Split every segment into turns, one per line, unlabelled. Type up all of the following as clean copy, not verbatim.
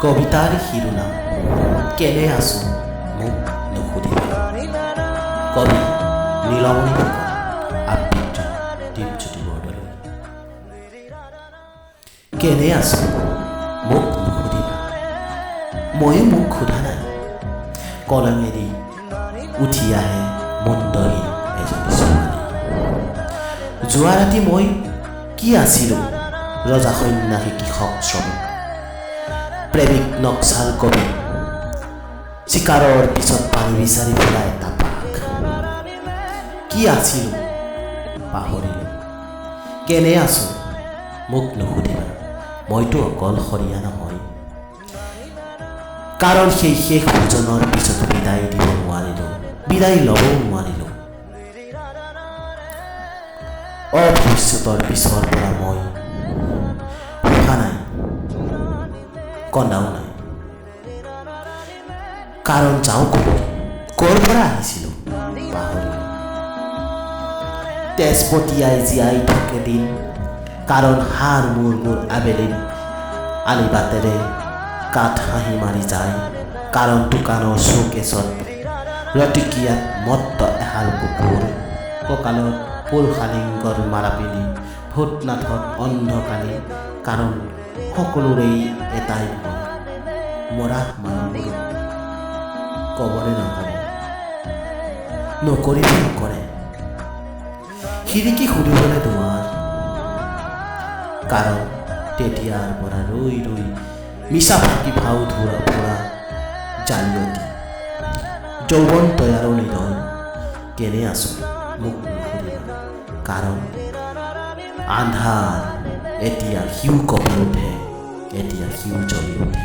কবিতাৰ শিৰোনাম কেনে আছো মোক নুসুধিবা। কবি নীলমণি ফুকন, আবৃত্তি দীপজ্যোতি বৰদলৈ। কেনে আছো মোক নুসুধিবা, ময়ো মোক সোধা নাই। কলঙেদি উঠি আহে মন্দহীন এজনী ছোৱালী। যোৱা ৰাতি মই কি আছিলোঁ, ৰজা সন্যাসী কৃষক শ্ৰমিক, প্ৰেমিক নক্সাল কবি, চিকাৰৰ পিছত পানী বিচাৰি ফুৰা এটা বাঘ। কি আছিলোঁ পাহৰিলোঁ। কেনে আছোঁ মোক নুসুধিবা, মইতো অকলশৰীয়া নহয়। কাৰণ সেই শেষ ভোজনৰ পিছতো বিদায় দিব নোৱাৰিলোঁ, বিদায় ল'বও নোৱাৰিলোঁ। অভৱিষ্যতৰ পিছৰ পৰা মই সুখা নাই, কন্দাও নাই। কাৰণ যাওঁ ক'ৰ পৰা আহিছিলোঁ পাহৰিলোঁ। তেজপতীয়াই জীয়াই থাকে দিন, কাৰণ হাৰ মোৰ আবেলি আলিবাটেৰে কাঠ হাঁহি মাৰি যায়। কাৰণ দোকানৰ চৌকেছত ৰতিকিয়াত মত্ত এহাল কুকুৰ, কঁকালত পুলশালিংগৰ মাৰা পিন্ধি ভূতনাথত অন্ধকালি। কাৰণ সকলোৰেই এটাই ভয়, মৰা মানুহবোৰো কবৰে নকৰে। খিৰিকী খুলিবলৈ দুৱাৰ, কাৰণ তেতিয়াৰ পৰা ৰৈ ৰৈ মিছা ফাঁকি ভাও ফুৰা জালিয়তী যৌৱন তৈয়াৰো নিদয়। কেনে আছো মোক নুসুধিবা, কাৰণ আন্ধাৰ এতিয়া সিও কঁপি উঠে, এতিয়া সিও জ্বলি উঠে।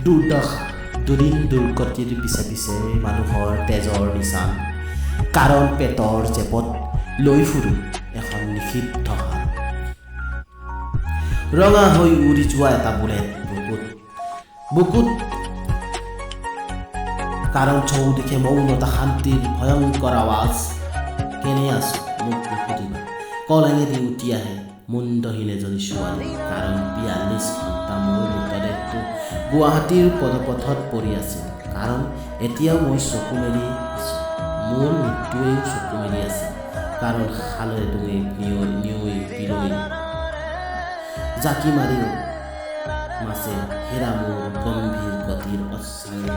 দুৰ্দশা দুদিন দুৰ্গতিৰ পিছে পিছে মানুহৰ তেজৰ নিচান। কাৰণ পেটৰ জেপত লৈ ফুৰোঁ এখন নিষিদ্ধ হাত। ৰঙা হৈ উৰি যোৱা এটা বুলেট বুকুত। কাৰণ চৌদিশে মৌনতা শান্তিৰ ভয়ংকৰ আৱাজ। কেনে আছো মোক নুসুধিবা, কলঙেদি উঠি আহে মুণ্ডহীন এজনী ছোৱালী। কাৰণ ৪২ ঘণ্টা মোৰ মৃতদেহটো গুৱাহাটীৰ পদপথত পৰি আছিল। কাৰণ এতিয়াও মই চকু মেলি আছোঁ, মোৰ মৃত্যুৱেও চকু মেলি আছে। কাৰণ খালে ডুঙে নিয়ৈ বিলৈ জাকি মাৰি মাছে হেৰা মোৰ গম্ভীৰ গতিৰ অশ্বানী।